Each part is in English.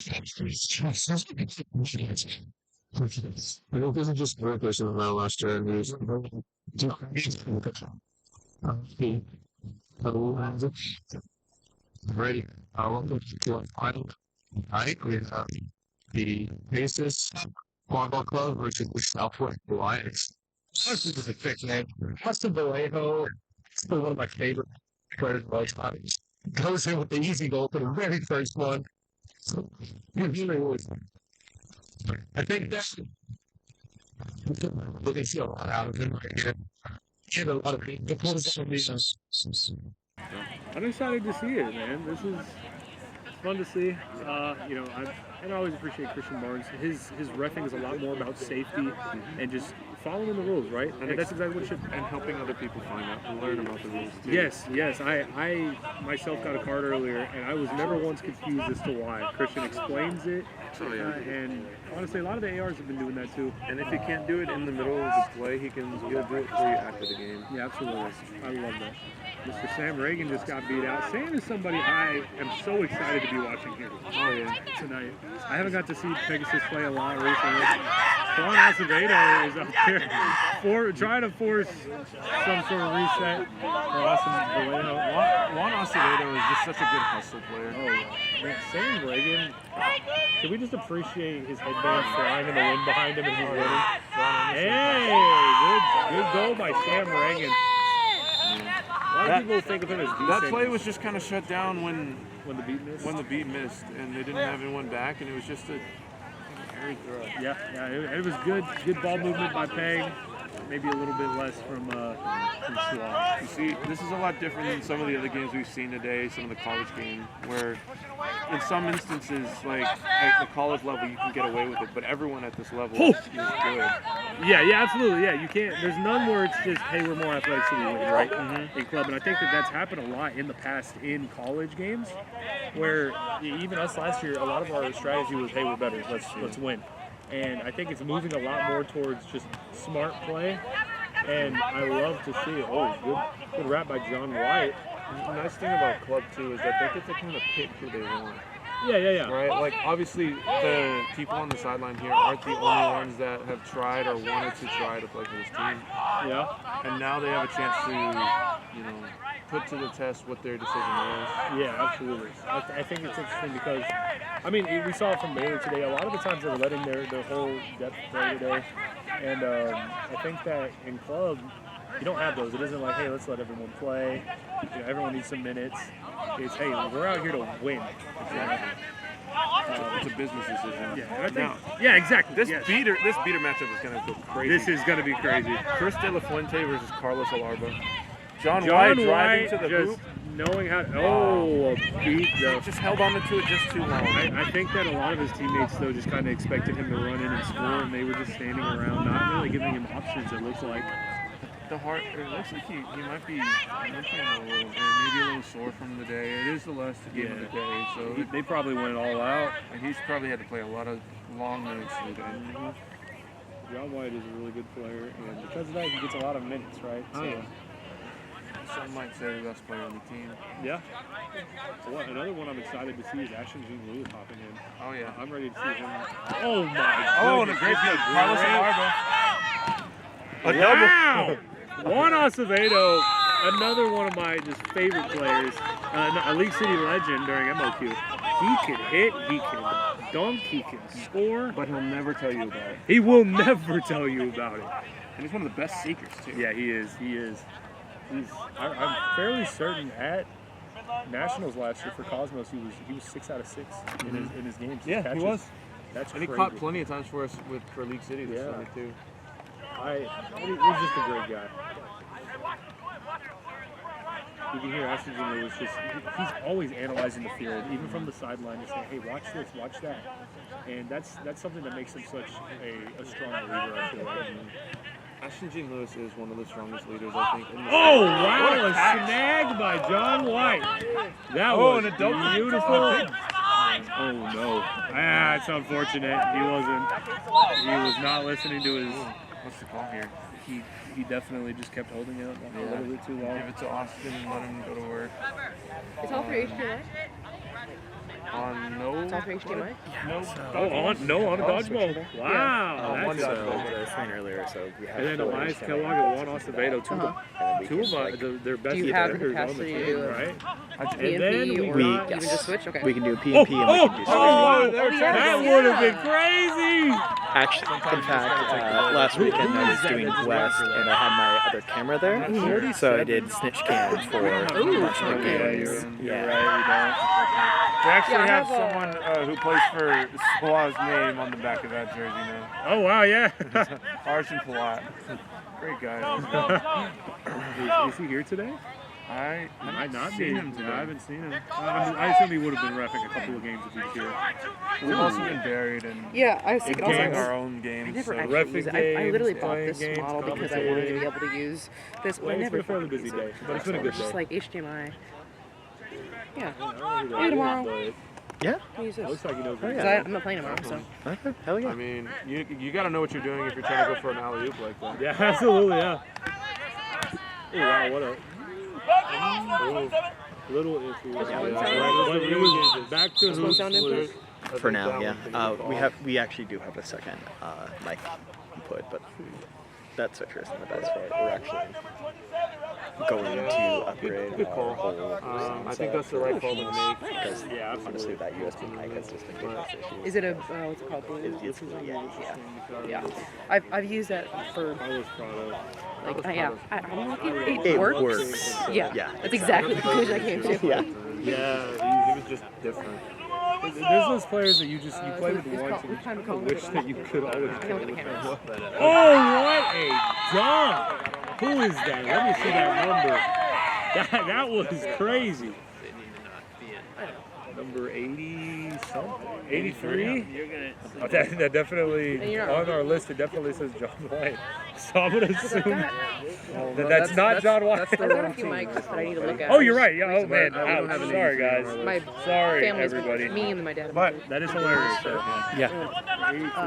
It wasn't just workers in the last year. It was ready. Welcome to our final night. We have the Pegasus Quadball Club versus the Southwest Alliance. This is a thick name. Justin Vallejo is still one of my favorite players of all time. Goes in with the easy goal for the very first one. So, I think that we're going to see a lot out of him right here. Get a lot of I'm excited to see it, man. This is fun to see. I always appreciate Christian Barnes. His reffing is a lot more about safety and just following the rules, right? And that's exactly what it should be. And helping other people find out and learn about the rules too. Yes. I myself got a card earlier, and I was never once confused as to why. Christian explains it, and honestly, a lot of the ARs have been doing that too. And if he can't do it in the middle of the play, he'll do it for you after the game. Yeah, absolutely. I love that. Mr. Sam Reagan just got beat out. Sam is somebody I am so excited to be watching here. Oh yeah, tonight. I haven't got to see Pegasus play a lot recently. Juan Acevedo is out there trying to force some sort of reset for Austin Vallejo. Juan Acevedo is just such a good hustle player. Oh yeah. Man, Sam Reagan, can we just appreciate his headband flying in the wind behind him as he's winning? Hey, good goal by Sam Reagan. A lot of people think of him as that play was just kind of shut down when the beat missed. When the beat missed, and they didn't have anyone back, and it was just a airy throw. Yeah, it was good ball movement by Peg. Maybe a little bit less from Schwab. You see, this is a lot different than some of the other games we've seen today, some of the college games, where in some instances, like at the college level, you can get away with it, but everyone at this level is good. Yeah, absolutely. Yeah, you can't. There's none where it's just, hey, we're more athletic, so we win, right? In club, and I think that's happened a lot in the past in college games, where even us last year, a lot of our strategy was, hey, we're better, let's win. And I think it's moving a lot more towards just smart play, and I love to see it. Oh, good wrap by John White. The nice thing about club too is that they get to kind of pick who they want. Yeah. Right? Like, obviously, the people on the sideline here aren't the only ones that have tried or wanted to try to play for this team. Yeah. And now they have a chance to, put to the test what their decision is. Yeah, absolutely. I think it's interesting because, I mean, we saw it from Baylor today. A lot of the times they were letting their whole depth play today. And I think that in club, you don't have those. It isn't like, hey, let's let everyone play. Everyone needs some minutes. It's, hey, we're out here to win. It's a business decision. Yeah, exactly. This beater matchup is going to go crazy. This is going to be crazy. Chris De La Fuente versus Carlos Alarba. John White driving to the hoop. Knowing how a beat though. Just held on to it just too long. I think that a lot of his teammates though just kind of expected him to run in and score, and they were just standing around, not really giving him options. It looks like. It looks like he might be maybe a little sore from the day. It is the last game of the day, so they probably went all out, and he's probably had to play a lot of long minutes today. John White is a really good player, and because of that, he gets a lot of minutes, right? So, some might say the best player on the team. Yeah. So another one I'm excited to see is Ashton Jean Lewis hopping in. Oh yeah. I'm ready to see him. Oh my! Oh, and a great play, Carlos Alarba. Wow! Juan Acevedo, another one of my just favorite players, a League City legend during MOQ. He can hit, he can dunk, he can score. But he'll never tell you about it. He will never tell you about it. And he's one of the best seekers, too. Yeah, he is. I'm fairly certain at Nationals last year for Cosmos, he was 6 out of 6 in his games. Yeah, catches. he was. That's and crazy. he caught plenty of times for us for League City this summer, too. He's just a great guy. You can hear Ashton Jean Lewis he's always analyzing the field, even from the sideline, just saying, hey, watch this, watch that. And that's something that makes him such a strong leader, I feel like. Ashton Jean Lewis is one of the strongest leaders, I think. Oh, wow, a snag by John White. That was beautiful. Oh, no. It's unfortunate. He was not listening to his... What's the call here? He definitely just kept holding it a little bit too long. Give it to Austin and let him go to work. It's all for HPI. On no. It's all through HDMI? No. On a dodgeball. Wow. On one That's dodgeball. What I was saying earlier, so we have And then four Elias HDMI Kellogg and Juan Acevedo, two of like, their best Do you have the defenders on the capacity to team, do right? PNP And then or we- not? yes. Even just switch? Okay. we can do PNP and we can do That would have been crazy. Actually, in fact, last weekend I was doing West and I had my other camera there, so I did snitch cam for a bunch of games. You're right. We actually have someone who plays for SWRC's name on the back of that jersey now. Oh, wow, yeah. Arshan Palat. Great guy. Is he here today? I Might not seen be. him today. I haven't seen him. I assume he would have been reffing a couple of games if he was here. We've also been buried in Yeah, I was thinking also. games, our own games. I never so- actually Reffing used it. I literally games, bought playing this games, model because I wanted to be commentating. able to use this. Well, I it's never been a fairly fucking busy use day, it. but it's been a good It's just day. like HDMI. Yeah. Maybe Maybe tomorrow. Yeah? I'll use this. Looks like he knows. Because I'm not playing tomorrow, so. Okay, hell yeah. I mean, you got to know what you're doing if you're trying to go for an alley-oop like that. Yeah, absolutely, yeah. Oh, wow, what a little iffy. one Yeah, sound? but it was back to Just one sound input? For now, yeah. We actually do have a second mic input, but that switcher isn't the best for it. We're actually going to upgrade Good our call. whole I think that's the right call to make. because Yeah, honestly, that USB mic has just been giving us issues. Is it a, what's it called? Blue? It's Yeah. I've used that for, Carlos Prado. like, yeah. I don't know if It works. works. Yeah. Yeah. That's exactly the conclusion I came to. Yeah. Yeah, he was just different. There's those players that you play with we've once we've and kind of you called wish it. that you could always I play know what the with camera them. is. Oh, what a dunk! Who is that? Let me see that number. That was crazy. Number 80 something, 83. That definitely on our list. It definitely says John White. So I'm gonna assume that's not John White. I've got a few mics that I need to look at. Oh, you're right. Yeah. Oh man. we don't have Ouch. an Sorry 83 guys. on our My Sorry family's everybody. me and my dad. But That is hilarious. Yeah.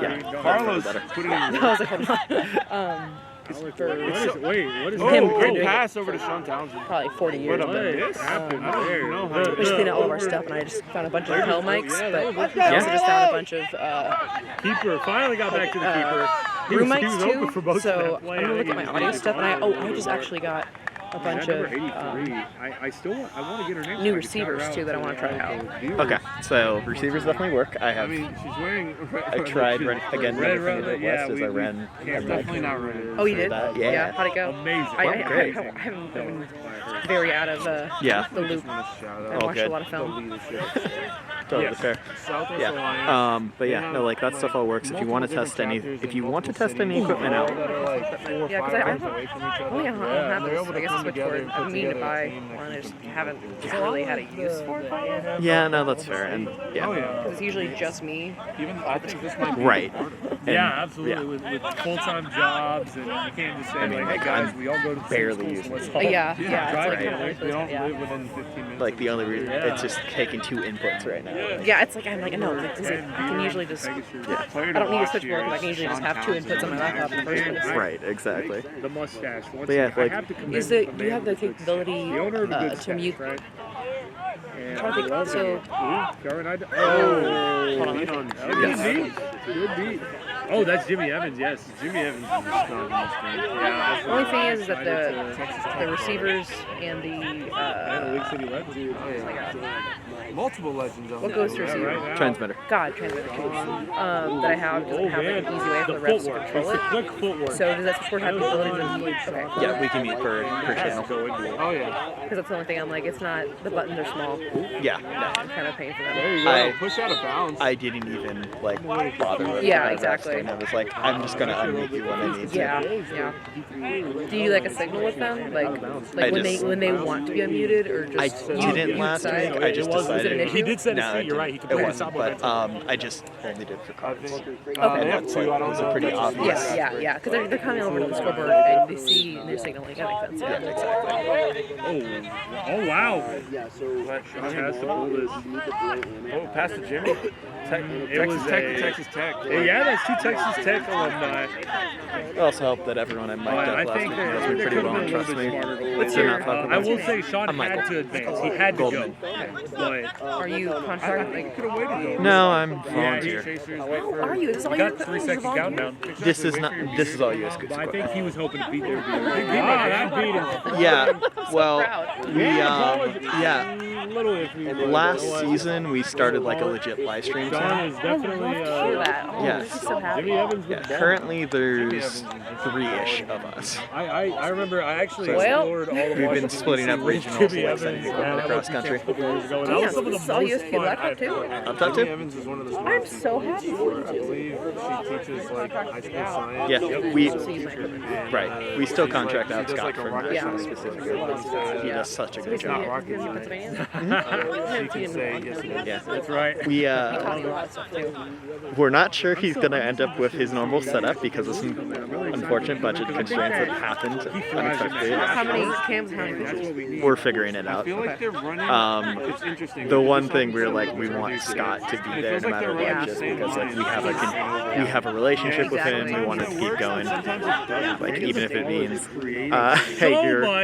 Yeah. Carlos putting in I was like, hold on. What is Oh, Him great doing pass over to Sean Townsend. Probably 40 years. What a What miss. happened I don't there? know how We just cleaned out all of our stuff, and I just found a bunch of hell mics, Yeah, but that was I also just found a bunch of Keeper finally got back to the keeper. room He was mics open for too. most of So that play. I'm gonna look at my audio I stuff, and I just actually got a bunch number of 83. I still want to get her name. new so I can shout her receivers out too that I want to try out. Okay, so receivers definitely work. I I have. mean, she's wearing. I tried again. Red Another thing Runner, at yeah, West as we I ran. It's definitely not right. Oh, you did? that, yeah. How'd it go? Amazing. I great. haven't been very out of Yeah. the loop. Shout I out. watched good. a lot of film. Totally Yes. fair. Southwest Alliance. Yeah. But yeah, no, like that stuff all works. If you want to test any equipment out, Yeah, because I only have this. I guess switchboard. I've been meaning to buy one. I just haven't really had a use for it quite yet. yeah, no, that's fair, and yeah, Because it's usually just me. Even I think this might be right. And, Yeah, absolutely. yeah. With full-time jobs, and you can't just say, I mean, like, hey guys, we all go to the same barely school, using so let's it. all Yeah, drive it's like together. kind of We don't yeah. live within 15 minutes. Like the only reason Yeah. it's just taking two inputs right now. Yeah, it's like I'm like no, like, I can usually just. I don't need a switchboard. I can usually just have two inputs on my laptop in the first place. Right, exactly. The mustache. Once But yeah, I like- have to commend- Do you have the capability the owner of a good to mute? stash, right? And trying to think, I love so- it. Darn, oh, Hold on. Lead on good beat. Good beat. Oh, that's Jimmy Evans. Yes, Jimmy Evans is a star in this game. Yeah. The only thing is that the receivers and the League City Legends. Multiple legends on what goes to receiver? Right now. Transmitter. God, transmitter too. That I have doesn't have like an easy way for the refs to footwork. control It's the it. quick footwork. So does that switchboard have the ability to mute? Okay. Yeah, we can mute per channel. Go into it. Oh yeah. Because that's the only thing I'm like, it's not, the buttons are small. Yeah. I'm kind of paying for There them. you go. I- Push out of bounds. I didn't even like bother with Yeah, that exactly. And I was like, I'm just gonna unmute you when I need to. Yeah, yeah. Do you like a signal with them? Like I when just- they want to be unmuted or I just didn't last decide? week. I just Was it an decided. issue? He did set his No, feet. it You're right. He didn't. It completed wasn't, but I just only did for cards. They Okay. have two. I don't Those are know. pretty obvious. Yeah, because they're coming over to the scoreboard and they see and they're signaling. That makes sense. Yeah, exactly. Oh wow. He has to pull this. Oh, pass to Jimmy. It was Texas Tech. Yeah, that's 2 Texas Tech alumni. It also helped that everyone I mic'd up I last think week that knows me there pretty could have well been and a little trusts bit me. smarter. Let's not fuck with I us. will say Sean I'm had Michael. to advance. He had to Goldman. go. But Are you contracted? Could have waited though. No, I'm yeah, volunteer. How are you? This is all we your got 3 equipment. seconds countdown. This is all US But I think he was hoping to beat their beat. that beat him. Yeah, well, we A little iffy. last season we started like a legit live stream John channel. is I'd definitely love to hear that. Oh, Yes. I'm so happy. Jimmy Evans Yeah, with the ball. currently there's 3-ish of us. I remember I actually Well, explored all of We've been Washington, splitting up D.C. with regionals Jimmy like Evans sending people and across country. couple years ago, and that was some of the This is all most USP fun laptop I've too. Up top Jimmy too? Evans is one of the I'm smartest so people happy. I believe she teaches like high school science. Yeah, right. We still contract out She does, Scott like, a for rocket national science specifically. He does such a good It's not job. rocket science. Pennsylvania? She can say yes, it is. Yeah. That's right. We Taught me a lot of stuff too. we're not sure he's gonna end up with his normal setup because of some unfortunate budget constraints that happened unexpectedly. How many cams? How many? We're figuring it I out. feel like they're running. It's interesting. The one thing we're like, we want Scott to be there no matter what, Yeah. just because like we have a relationship with him. We want it to keep going. Like even if it means, hey,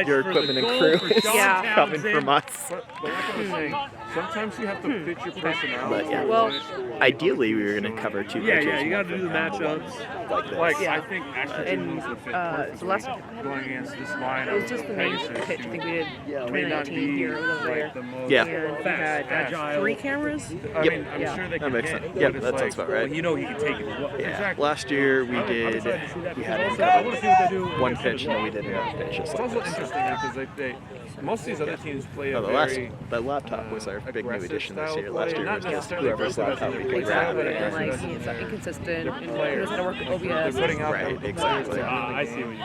your equipment and crew is Yeah. coming from us. But like I was saying, sometimes you have to fit your personality. But yeah, Well, ideally we were gonna cover 2 pitches. Yeah, you got to do the matchups. like this. Like Yeah. I think Ashton And, needs to fit the perfectly last- going against this line. it was just the main pitch. I think we did may not 2019 be here over there. like the most. Yeah. And we Fast, had agile. 3 cameras. I Yep. mean, I'm Yeah. sure they That can makes hit, sense. but Yeah, it's that like, sounds about Well, right. you know he can take it. Yeah. Exactly. Last year we I'm did. excited to see that. We had him I want to see what they do. one pitch and then we did another pitch. Just It's like also this. interesting because they most of these other teams play a Oh, the last very that laptop was our big new aggressive addition this style year. of Last play, year not was just necessarily whoever's aggressive laptop we as could in grab. but And aggressive like as in it's inconsistent. And he players. knows how to work with OBS. They're putting out Right, their exactly. I see what you mean.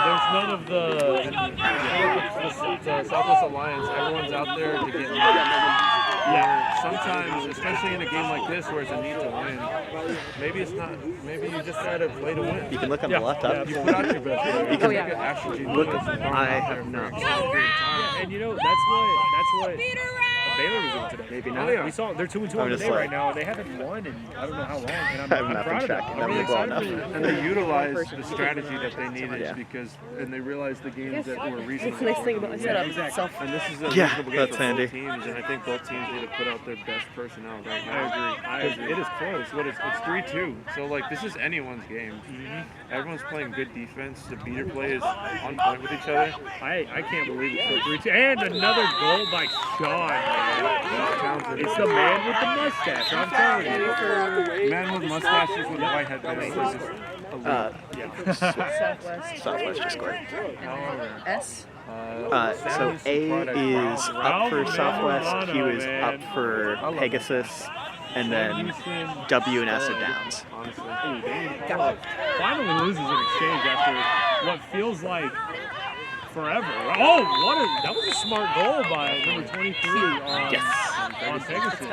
There's none of the. the Southwest Alliance. Everyone's out there to get. Yeah. Sometimes, especially in a game like this where it's a need to win, maybe it's not. Maybe you just gotta play to win. You can look on the laptop. You put out your best. You You can look at Ashley G. look. Lewis and I Darnell have there not. for an extended period of time. And you know that's what Baylor was doing today. Maybe Oh, not. yeah. We saw they're 2-2 I'm on the just day like- right now. They haven't won in I don't know how long. And I've I'm not proud been of them. tracking I'm them really well excited enough. for them. And they utilized the strategy that they needed Yeah. because, and they realized the games that were That's the reasonable. nice thing about my setup. Self. And this is a Yeah, reasonable game that's for handy. both teams, and I think both teams need to put out their best personnel right now. I agree. It is close. It's 3-2. So like this is anyone's game. Everyone's playing good defense. The beater play is on point with each other. I can't believe it's so 3-2. And another goal by Sean. Man. It's the man with the mustache. I'm telling you. Man with mustaches with a white headband. Is just Southwest just scored. S. So A is up for Southwest. He was up for Pegasus, and then W and S are downs. honestly. Finally loses in exchange after what feels like forever. Oh, that was a smart goal by number 23 on Pegasus.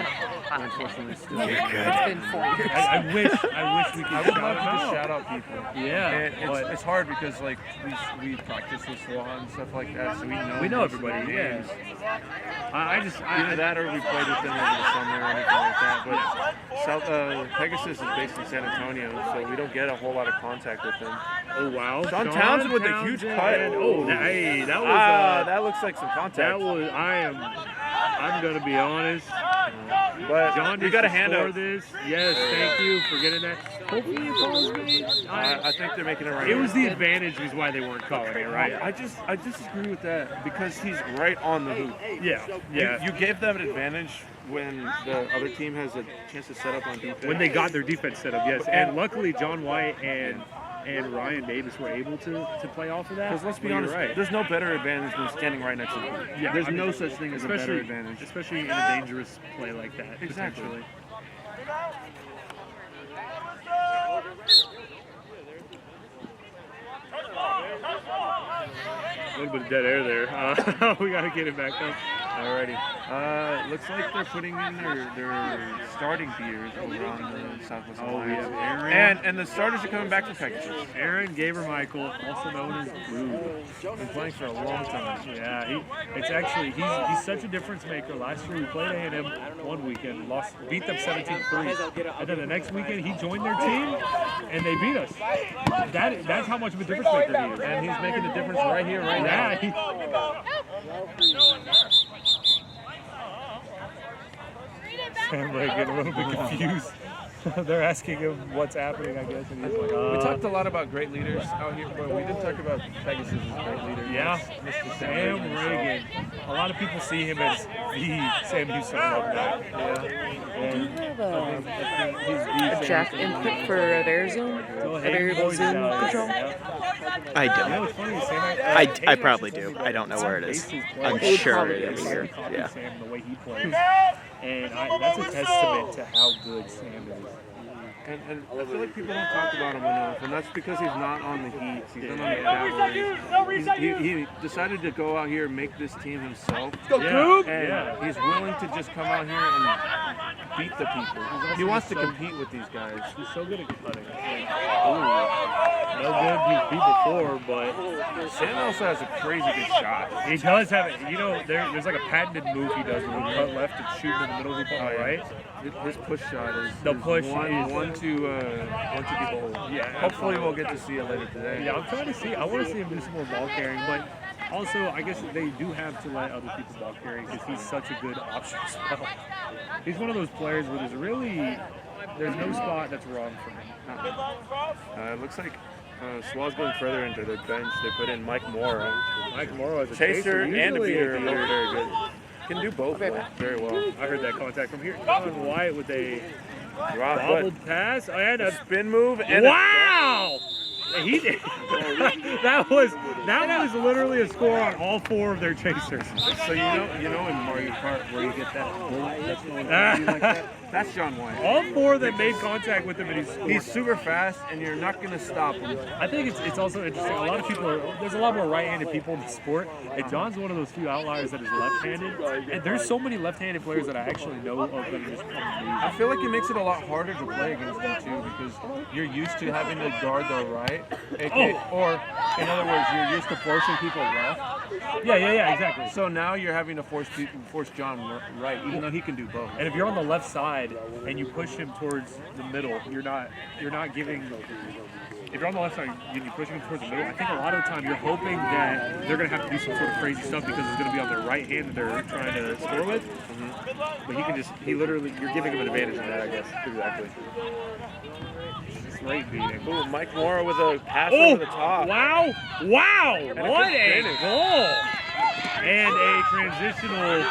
Unfortunately, still. You're It's good. been 4 years. I wish we could I would shout love to him just out. shout out people. Yeah, And but- it's hard because like we practice with SWA and stuff like that, so we know know most of the everybody, yeah. names. I Either that or we played with them over the summer or anything like that. But Pegasus is based in San Antonio, so we don't get a whole lot of contact with them. Oh wow, Sean Townsend with the huge cut. Oh, hey, that was That looks like some contact. that was. I'm gonna be honest. But John, you got a hand for up. this. Yes, thank you for getting that. Hopefully it calls me. I think they're making it right. It was the advantage is why they weren't calling it, right? I disagree with that because he's right on the hoop. Yeah. You gave them an advantage when the other team has a chance to set up on defense. When they got their defense set up, yes. And luckily, John White and Ryan Davis were able to play off of that. Because let's be Well, honest, you're right. there's no better advantage than standing right next to them. Yeah, There's I mean, no such thing as a better advantage. Especially in a dangerous play like that, Exactly. potentially. A little bit of dead air there. We got to get it back up. Alrighty. Looks like they're putting in their starting beers over on the Southwest Alliance. Aaron. And the starters are coming back from Pegasus. Aaron Gaber-Michael, also known as Blue. Been playing for a long time. Yeah, he's such a difference maker. Last year we played A&M one weekend, beat them 17-3, and then the next weekend he joined their team and they beat us. That's how much of a difference maker he is, and he's making a difference right here, right now. Sam Ray getting a little bit confused. They're asking him what's happening, I guess, and he's like, We talked a lot about great leaders out here, but we didn't talk about Pegasus' great leader. Yeah, Mr. Sam Reagan. A lot of people see him as the Sam Houston alumni. Do you have a Jack input for their Zoom? Their Zoom control? I You know don't. what's funny? Sam, I probably do. I don't know where it is. I'm It sure probably it is is. here. Yeah. Sam, the way he plays. And that's a testament to how good Sam is. And I feel like people don't talk about him enough, and that's because he's not on the Heat. He's not on the Cavaliers. He decided to go out here and make this team himself. And he's willing to just come out here and beat the people. He wants to compete with these guys. He's so good at cutting. No good he's beat before, but Sam also has a crazy good shot. he does have it. You know, there's like a patented move he does when he cut left and shoot in the middle of the ball, right? His push shot is The push one to behold. Yeah, Hopefully we'll get to see it later today. Yeah, I'm trying to see. I want to see him do some more ball carrying, but also I guess they do have to let other people ball carry because he's such a good option as well. He's one of those players where there's no spot that's wrong for him. It looks like SWRC going further into the bench. They put in Mike Morrow. Mike Morrow as a Chaser and a usually beater. Very, very good. Can do both very well. I heard that contact from here. John White with a Rob, bobbled pass and a spin move and wow! He did. that was literally a score on all four of their chasers. So you know in Mario Kart where you get that bullet that's going on like that? That's John White. All four of them made contact with him, and he's super fast, and you're not going to stop him. I think it's also interesting. A lot of people there's a lot more right-handed people in the sport, and John's one of those few outliers that is left-handed. And there's so many left-handed players that I actually know of that are just I feel like it makes it a lot harder to play against them too, because you're used to having to guard the right, or in other words, you're used to forcing people left. Yeah, exactly. So now you're having to force John right, even though he can do both. And if you're on the left side and you push him towards the middle, you're not giving. If you're on the left side and you push him towards the middle, I think a lot of the time you're hoping that they're going to have to do some sort of crazy stuff because it's going to be on their right hand that they're trying to score with. But you're giving him an advantage in that, I guess. Exactly. Great beating. Ooh, Mike Morrow with a pass over the top. Wow! What a goal! And a transitional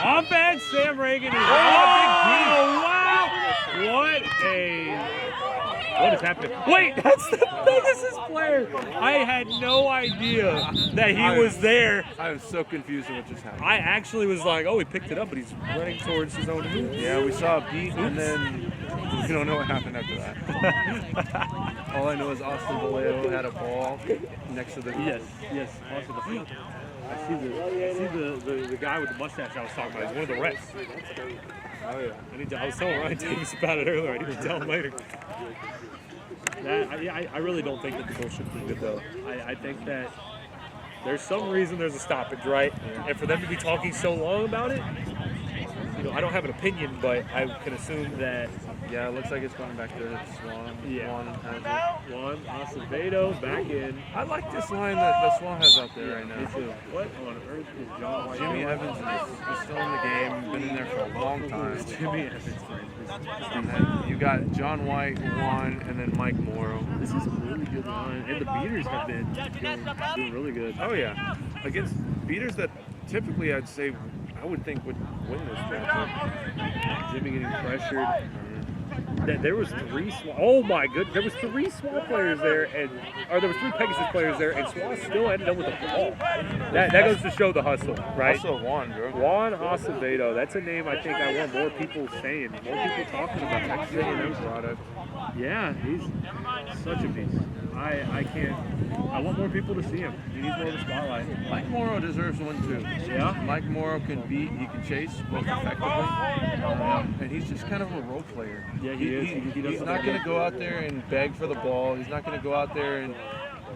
offense. Sam Reagan is wow! What is happening? Wait, that's the Pegasus player. I had no idea that he was there. I was so confused at what just happened. I actually was like, oh, he picked it up, but he's running towards his own hoop. Yeah, we saw a beat, and then we don't know what happened after that. All I know is Austin Vallejo had a ball next to the hoop. Yes, Austin Vallejo. I see the guy with the mustache I was talking about. He's one of the refs. Oh yeah. I was telling Ryan Davis about it earlier. I need to tell him later. I really don't think that the goal should be good though. I think that there's some reason there's a stoppage, right? Yeah. And for them to be talking so long about it, I don't have an opinion, but I can assume that. Yeah, it looks like it's going back to Swan. Yeah. Juan has it. Juan Acevedo back in. I like this line that Swan has out there right now. Me too. What on earth is John White? Jimmy Evans is still in the game. Been in there for a long time. Jimmy Evans. And then you got John White, Juan, and then Mike Morrow. This is a really good line, and the beaters have been doing really good. Oh yeah, against beaters that typically I'd say I would think would win this matchup. Jimmy getting pressured. there was oh my goodness, there was 3 SWA players there, there was 3 Pegasus players there, and SWA still ended up with the ball. That goes to show the hustle, right? Also Juan, bro. Juan Acevedo. That's a name I think I want more people saying, more people talking about. Texas A&M product. Yeah, he's such a beast. I want more people to see him. He needs more of the spotlight. Mike Morrow deserves one too. Yeah? Mike Morrow he can chase most effectively. And he's just kind of a role player. Yeah, he is. He's not going to go out there and beg for the ball. He's not going to go out there and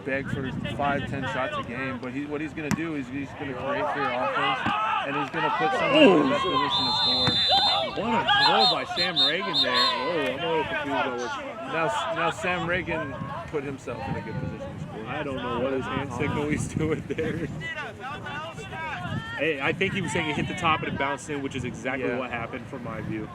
beg for 5-10 shots a game. But what he's going to do is he's going to create for your offense, and he's going to put somebody in the best position to score. What a throw by Sam Reagan there. Oh, I'm a little confused about Now Sam Reagan put himself in a good position to score. I don't know what his hand signal he's doing there. Hey, I think he was saying it hit the top and it bounced in, which is exactly what happened from my view.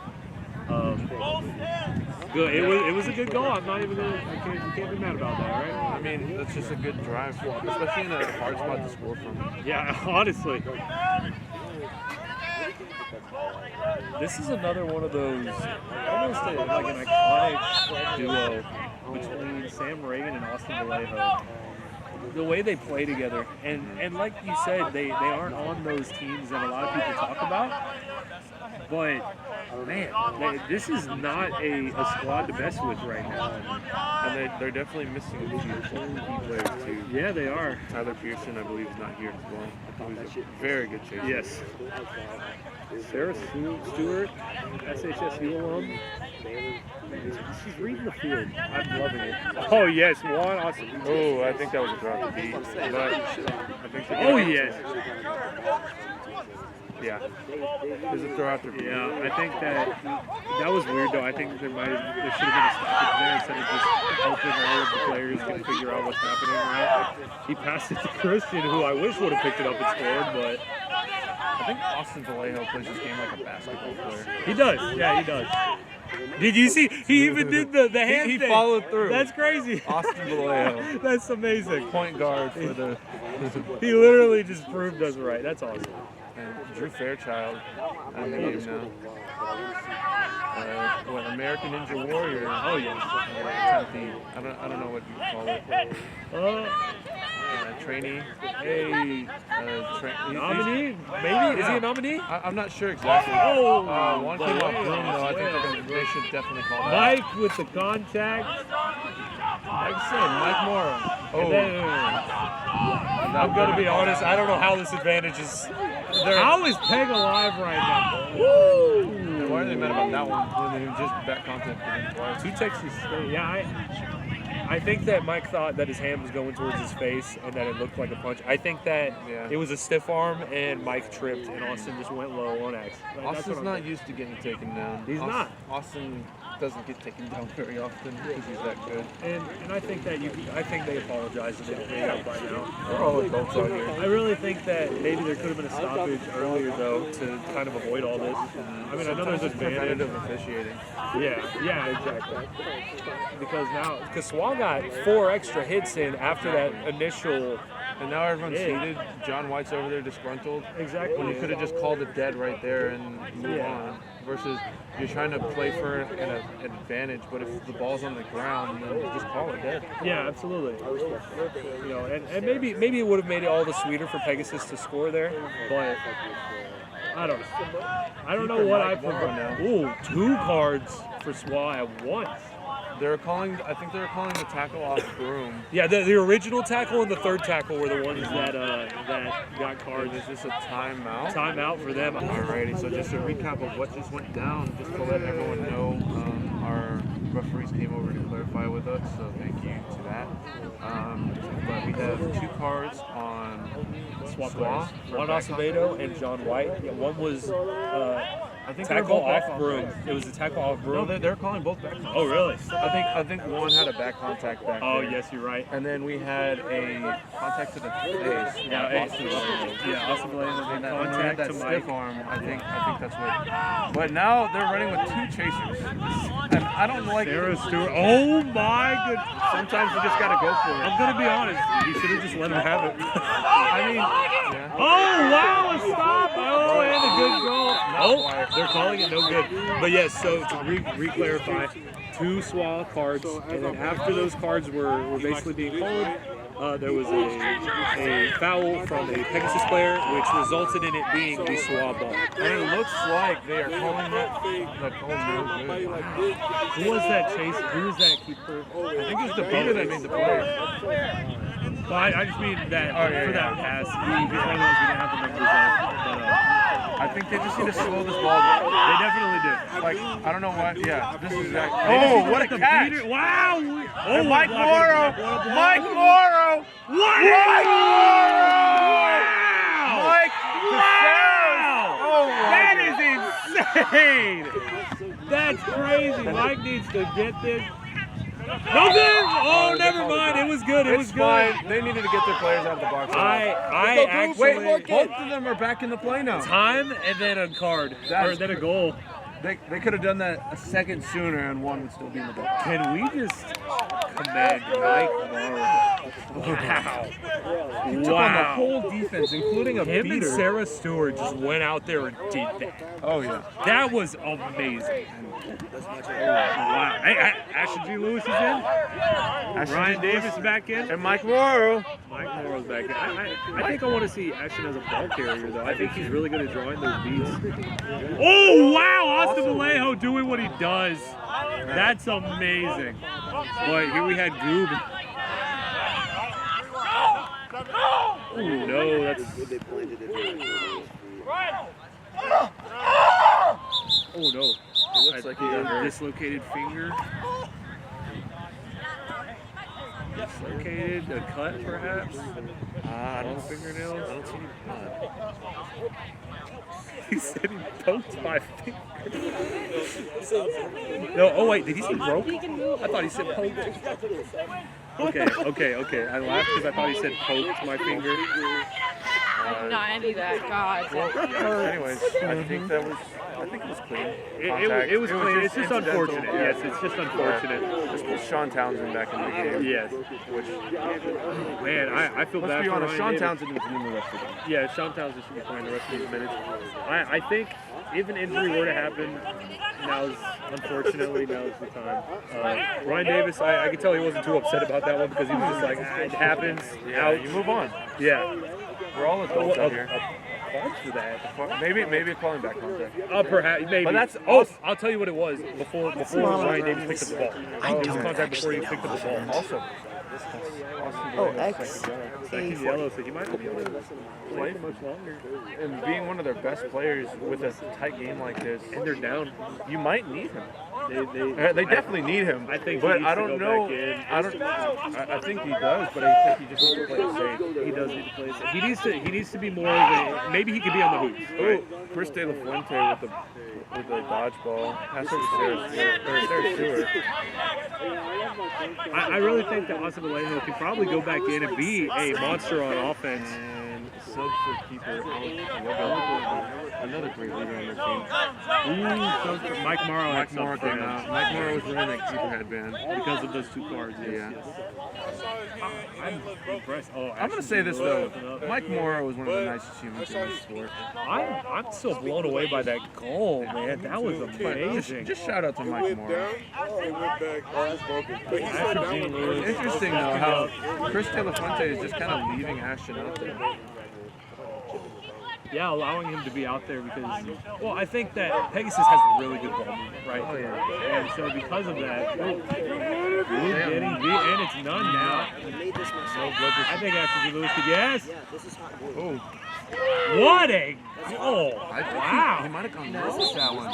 Good. It was a good goal. I'm not even gonna. You can't be mad about that, right? I mean, that's just a good drive, especially in a hard spot to score from. Yeah, honestly. This is another one of those, almost like an iconic duo between Sam Reagan and Austin Vallejo. The way they play together, and like you said, they aren't on those teams that a lot of people talk about. But man, this is not a squad to mess with right now. And they're definitely missing a few key players too. Yeah, they are. Tyler Pearson, I believe, is not here as well. I thought he was a very good chaser. Yes. Sarah Stewart, SHSU alum. She's reading the field. I'm loving it. Oh yes, Juan Austin. Oh, I think that was a drop to beat. But I think yes. Yeah. There's a throw out there. Yeah, I think that was weird though. I think there should have been a stoppage there instead of just helping all of the players to figure out what's happening, right? He passed it to Christian, who I wish would have picked it up and scored, but I think Austin Vallejo plays this game like a basketball player. He does. Yeah, he does. Did you see? He even did the hand He thing. followed through. That's crazy. Austin Vallejo. That's amazing. Point guard for the... He literally just proved us right. That's awesome. And Drew Fairchild in the game now. American Ninja Warrior. Oh yes. I don't know what you call it. Trainee. Nominee? Maybe? Is he a nominee? I'm not sure exactly. One came off room though. I think they should definitely call him. Mike with the contact. Like I said, Mike Morrow. I'm going to be honest. I don't know how this advantage is. How is Peg alive right now? Woo! And why are they mad about that one when they just back contact twice? 2 Texas State. Yeah, I think that Mike thought that his hand was going towards his face and that it looked like a punch. I think that it was a stiff arm and Mike tripped and Austin just went low on accident. Austin's not used to getting taken down. He's not. Austin doesn't get taken down very often because he's that good. And I think that I think they apologize and they made up right now. We're all adults out here. I really think that maybe there could have been a stoppage earlier though to kind of avoid all this. I mean, I know there's advantage of officiating. Yeah, exactly. Because SWA got 4 extra hits in after that initial. And now everyone's seated. John White's over there disgruntled. Exactly. When you could have just called it dead right there and move on. Versus you're trying to play for an advantage, but if the ball's on the ground, then just call it dead. Yeah, absolutely. You know, and maybe it would have made it all the sweeter for Pegasus to score there, but I don't know. I don't know what I prefer now. Ooh, 2 cards for SWA at once. I think they were calling the tackle off Broom. Yeah, the original tackle and the third tackle were the ones that got cards. Is this a timeout? Timeout for them. Alrighty, so just a recap of what just went down, just to let everyone know, our referees came over to clarify with us, so thank you to that. But we have 2 cards on SWA. Juan Acevedo and John White. Yeah, one was I think tackle off Broom. It was a tackle off Broom. No, they're calling both back. Oh, really? I think one had a back contact back there. Yes, you're right. And then we had a contact to the face. Austin Vallejo made contact that to stiff Mike. arm. I think that's what. But now they're running with 2 chasers, and I don't like. Sarah Stewart. Oh my goodness! Sometimes you just gotta go for it. I'm gonna be honest. You should have just let him have it. I mean, Oh wow! A stop! Oh, and a good goal. Oh, they're calling it no good. But yes, so to re-clarify, 2 SWA cards, and then after those cards were basically being called, there was a foul from a Pegasus player, which resulted in it being the SWA ball. And it looks like they are calling that call no good. Who was that chase? Who was that keeper? I think it was the beater that made the play. Well, I just mean that for that pass, he's one of those we didn't have the numbers on. But, I think they just need to slow this ball down. they definitely did. Like, I don't know what. Yeah, this is exactly. Oh, what a catch! Wow! Oh, Mike Morrow! Mike Morrow! What? Mike Morrow! Wow! Mike! Wow! Oh, That is insane! That's crazy. Mike needs to get this. No good! Oh, never mind. It was good. It was good. Fine. They needed to get their players out of the box. I actually. Wait, both of them are back in the play now. Time and then a card. Or then a goal. They could have done that a second sooner and one would still be in the box. Can we just command Mike Morrow? Wow. He took on the whole defense, including a Him beater. and Sarah Stewart just went out there and did that. Oh, yeah. That was amazing. Wow. Hey, Ashton G. Lewis is in. Ryan Davis back in. And Mike Morrow. Mike Morrow's back in. I think I want to see Ashton as a ball carrier, though. I think he's really good at drawing those beats. Oh, wow. Austin Vallejo doing what he does. That's amazing. But here we had Goob. Oh, no. That's... Oh, no. It looks like he got hurt. Dislocated finger. Dislocated, a cut perhaps. I don't fingernails. I don't see any blood. He said he poked my finger. No, oh wait, did he say broke? I thought he said poked. Okay. I laughed because I thought he said poked my finger. Not any of that, God. Anyways, I think it was clean. It was clean. It's just unfortunate. Yes, it's just unfortunate. Just put Sean Townsend back in the game. Yes. Which, man, I feel bad. Let's be for honest, Ryan Sean Davis. Townsend was in the rest of the game. Yeah, Sean Townsend should be playing the rest of these minutes. I think if an injury were to happen, unfortunately now's the time. Ryan Davis, I could tell he wasn't too upset about that one because he was just like, it happens. Yeah, you move on. Yeah. We're all adults out here. For that. Maybe a calling back contact. Perhaps, maybe. But that's I'll tell you what it was before Ryan Davis picked up the ball. It was contact before he picked up the ball. Also. Second yellow, so he might not be able to play for much longer. And being one of their best players with a tight game like this, and they're down, you might need him. They definitely need him. I think, but I don't know. I think he does, but I think he just needs to play safe. He does need to play safe. He needs to be more of a. Maybe he could be on the hoops. Right? Oh, Chris De La Fuente with the dodgeball. Pass over to Sarah Stewart. I really think that Austin Vallejo can probably go back in and be a monster on offense. And sub for keeper. Another great leader on their team. Mike Morrow had Mike Morrow came out. Mike Morrow was wearing that keeper headband. Because of those 2 cards, yes. I'm impressed. I'm going to say this, though. Mike Morrow was one of the nicest humans in this sport. I'm still blown away by that goal, man. That was amazing. Just shout out to Mike Morrow. It's interesting, though, how Chris De La Fuente is just kind of leaving Ashton out there. Yeah, allowing him to be out there because, well, I think that Pegasus has a really good ball movement, right? Oh, yeah. And so because of that, getting beat, and it's none now. I think after Lewis could, yes. Oh. What a goal. Wow. He might have gone low with that one.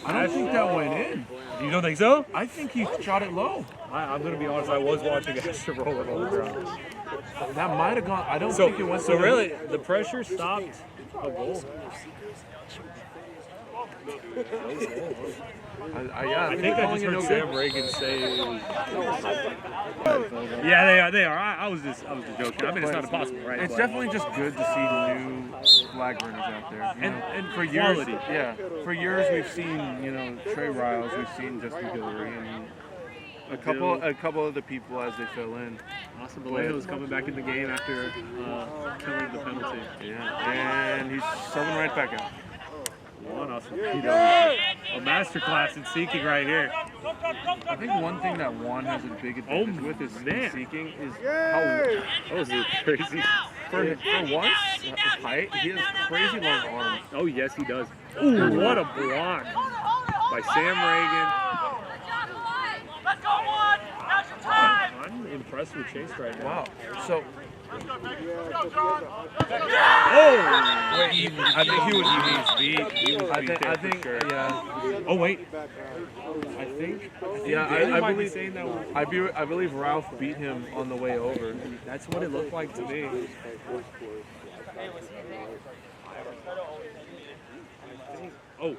I don't think that went in. You don't think so? I think he shot it low. I'm going to be honest, I was watching Ashton roll it on the ground. That might have gone. I don't think it went. So really, the pressure stopped a goal. I think I just heard Sam Reagan say. Yeah, they are. I was just joking. I mean, it's not impossible, right? It's definitely just good to see new flag runners out there. And for quality. Years, for years we've seen Trey Riles, we've seen Justin Guillory, and A couple of the people as they fill in. Austin Vallejo's coming back in the game after killing the penalty. Yeah, and he's subbing right back out. One Austin Vallejo. A masterclass in seeking right here. I think one thing that Juan has a big advantage with is seeking is how that was crazy. For once, his height, he has crazy long arms. Oh yes, he does. Ooh, what a block by Sam Reagan. I'm impressed with Chase right now. Wow. So. Oh! Wait, I think he was beat. He was beat I think, sure. Yeah. Oh wait. I think I believe Ralph beat him on the way over. That's what it looked like to me. Oh,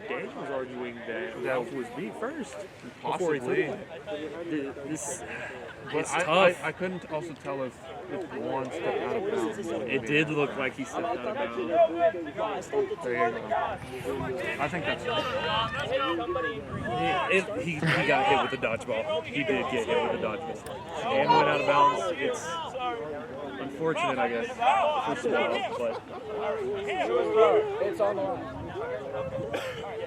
Dan was arguing that Ralph was beat first. Possibly. It's tough. I couldn't also tell if Juan stepped out of bounds. It did look like he stepped out of bounds. There you go. I think that's he got hit with the dodgeball. He did get hit with the dodgeball. And went out of bounds. It's unfortunate, I guess, for Swallow, but it's on the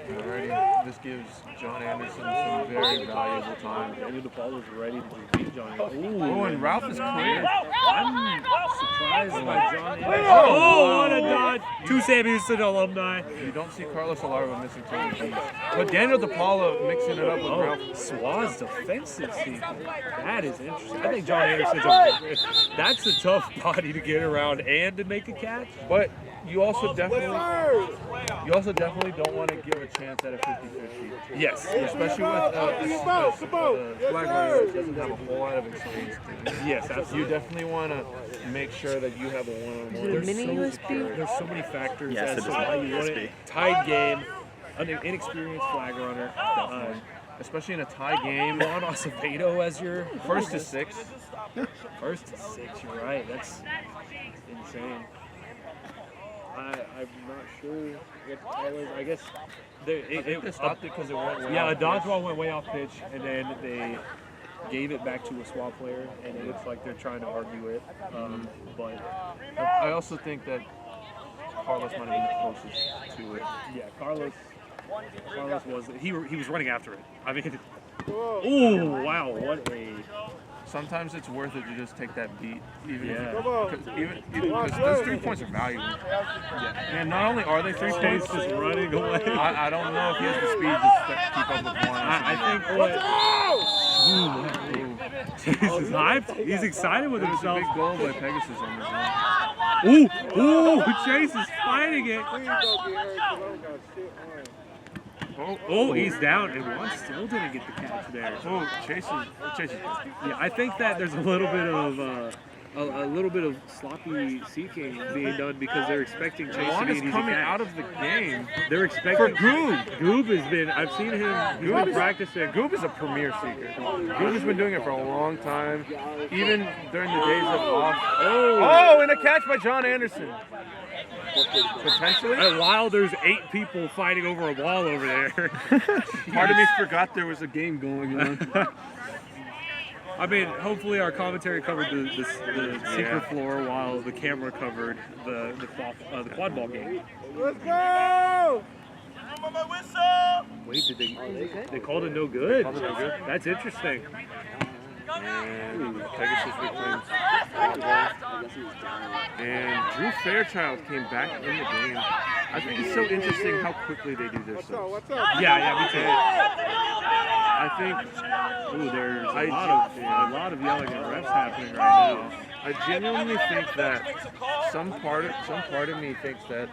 Alrighty, this gives John Anderson some very valuable time. Daniel DePaul is ready to beat John Anderson. Oh, and Ralph is clear. I'm surprised by John Anderson. Oh, what a dodge! Two Sam Houston alumni. You don't see Carlos Alarva missing too many beats. But Daniel DePaul mixing it up with Ralph. Swaz defensive seat. That is interesting. I think John Anderson's that's a tough body to get around and to make a catch. But you also definitely don't want to give a chance at a 50-50. Yes. Especially with flag runner that doesn't have a whole lot of experience. Yes, absolutely. You definitely want to make sure that you have a one-on-one. There's so many factors Yes, as it to is why you want it. Tied game, an inexperienced flag runner, especially in a tie game. Juan Acevedo as your First to six. First to six, you're right. That's insane. I'm not sure what the call is. I guess they stopped it because it went way a off dodgeball went way off pitch, and then they gave it back to a swap player, and it looks like they're trying to argue it. But I also think that Carlos might have been the closest to it. Yeah, Carlos was he was running after it. I mean, oh wow, what a. Sometimes it's worth it to just take that beat, because those 3 points are valuable. Yeah. And not only are they 3 points, just running away. I don't know if he has the speed to keep up with Juan. I think he's hyped. He's excited with himself. There's a big goal by Pegasus on this one. Ooh, Chase is fighting it. Oh, he's down, and Juan still didn't get the catch there. Oh, Chase is. Yeah, I think that there's a little bit of sloppy seeking being done because they're expecting Chase Juan to is be an coming easy catch. out of the game. They're expecting For Goob. Goob has been. I've seen him. He's been practicing. Goob is a premier seeker. Goob has been doing it for a long time, even during the days of off. Oh, and a catch by John Anderson. Potentially. And while there's 8 people fighting over a ball over there. Part of me forgot there was a game going on. I mean, hopefully our commentary covered the secret floor while the camera covered the Quadball game. Let's go! Wait, did they called it no good? That's interesting. And Pegasus reclaims Quadball. And Drew Fairchild came back in the game. I think it's so interesting how quickly they do their subs. What's up? Yeah, me too. I think there's a lot of yelling at refs happening right now. I genuinely think that some part of me thinks that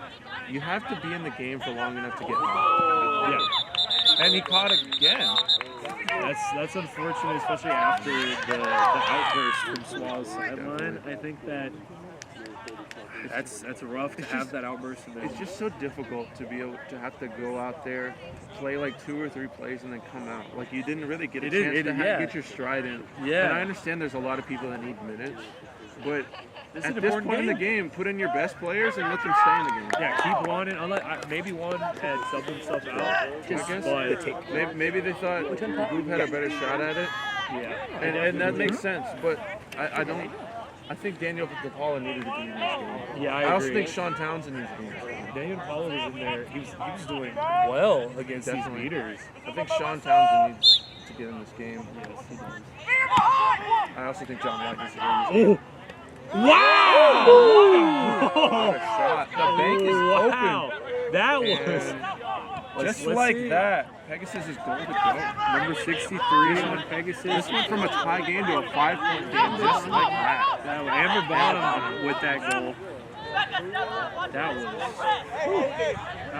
you have to be in the game for long enough to get caught. Yeah. And he caught again. That's unfortunate, especially after the outburst from Swallow's sideline. I think that's rough to have that outburst. It's just so difficult to be able to have to go out there, play like 2 or 3 plays, and then come out. Like you didn't really get a chance to get your stride in. Yeah. And I understand there's a lot of people that need minutes, But This is at an this important point in the game. game, put in your best players and let them stay in the game. Yeah, keep one and maybe one had subbed himself out. I guess. But Maybe they thought the group had a better shot at it. yeah, And that makes sense, but I think Daniel DePaula needed to be in this game. Yeah, I also agree. think Sean Townsend needs to be in this game. Daniel Paulo was in there. He was doing well against Definitely. these leaders. I think Sean Townsend needs to get in this game. Yes, he does. I also think John White needs to get in this game. Wow! What a shot. The bank is Wow! That was open. Just let's like see. that, Pegasus is goal to go. Number 63 on Pegasus. This went from a tie game to a 5-point game, just like that. That was Amber Bottom with that goal. That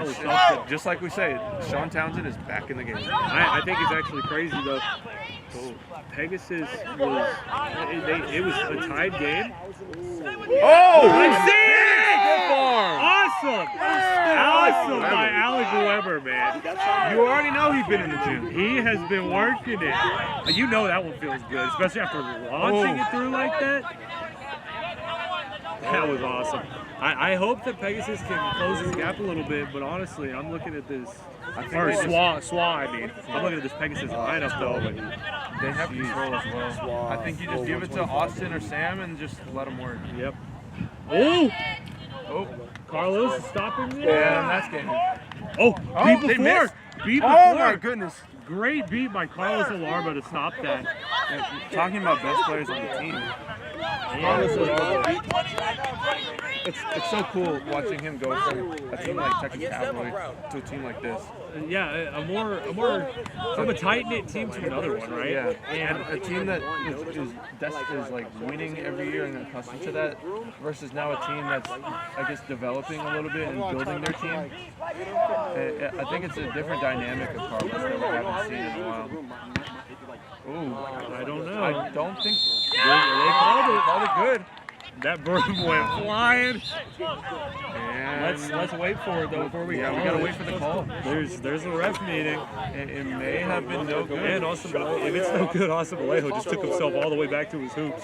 was tough. Just like we say, Sean Townsend is back in the game. I think it's actually crazy though. Pegasus was it was a tied game. Oh! I see it! Good farm! Awesome! Awesome by Alec Weber, man. You already know he's been in the gym. He has been working it. You know that one feels good, especially after launching it through like that. That was awesome. I hope that Pegasus can close his gap a little bit, but honestly, I'm looking at this. Or SWA, I mean. I'm looking at this Pegasus lineup though. But They have control as well. I think you just give it to Austin or Sam and just let them work. yep. Oh! Oh, Carlos is stopping it. and that's game. Oh, Oh, beat they before. missed. Beat Oh before. my goodness. Great beat by Carlos Alarma to stop that. Talking about best players on the team. It's so cool watching him go from a team like Texas Cavalry to a team like this. Yeah, a more from a tight knit team to another one, right? Yeah, and a team that is like winning every year and accustomed to that, versus now a team that's I guess developing a little bit and building their team. I think it's a different dynamic of Carlos that we haven't seen in a while. Ooh, I don't know. I don't think They called it. called it good. That bird went flying. And Let's wait for it though before we yeah, call we gotta it. wait for the call. There's a ref meeting. It may have been no good. And Austin, if it's no good, Austin Vallejo just took himself all the way back to his hoops.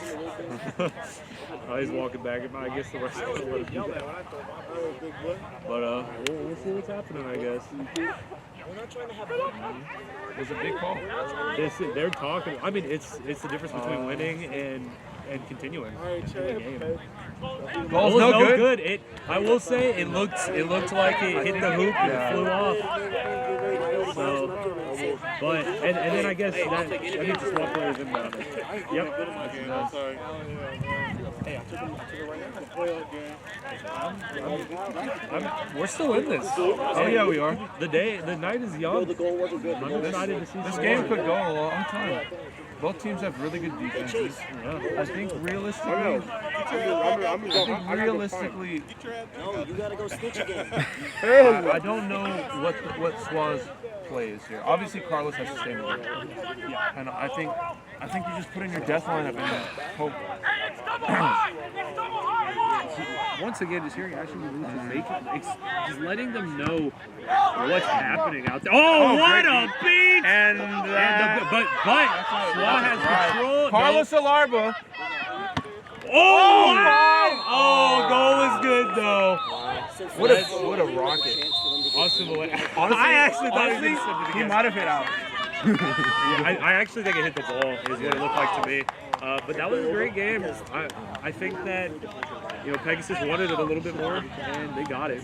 He's walking back. I guess the rest of the let him do that. But we'll see what's happening, I guess. It was a big call. They're talking. I mean, it's the difference between winning and continuing in the game. Ball's It was no good. I will say it looked like it hit the hoop and it flew off. So, but and then I guess that means the small players inbound. Yep. We're still in this. Oh yeah, we are. The night is young. I'm excited to see This some game more. could go a long time. Both teams have really good defenses. I think realistically, No, you gotta go snitch again. I don't know what SWA's play is here. Obviously, Carlos has to stay in the game. And I think you just put in your death lineup and hope. Once again, just hearing Ashley lose just letting them know what's happening out there. Oh, what great a beat! And But SWA has control. Carlos Alarba. Oh, wow! Oh, goal is good though. What a rocket. Austin Vallejo. I actually thought he was something he might have hit out. Yeah, I actually think it hit the ball, is what it looked like to me. But that was a great game. I think that Pegasus wanted it a little bit more, and they got it.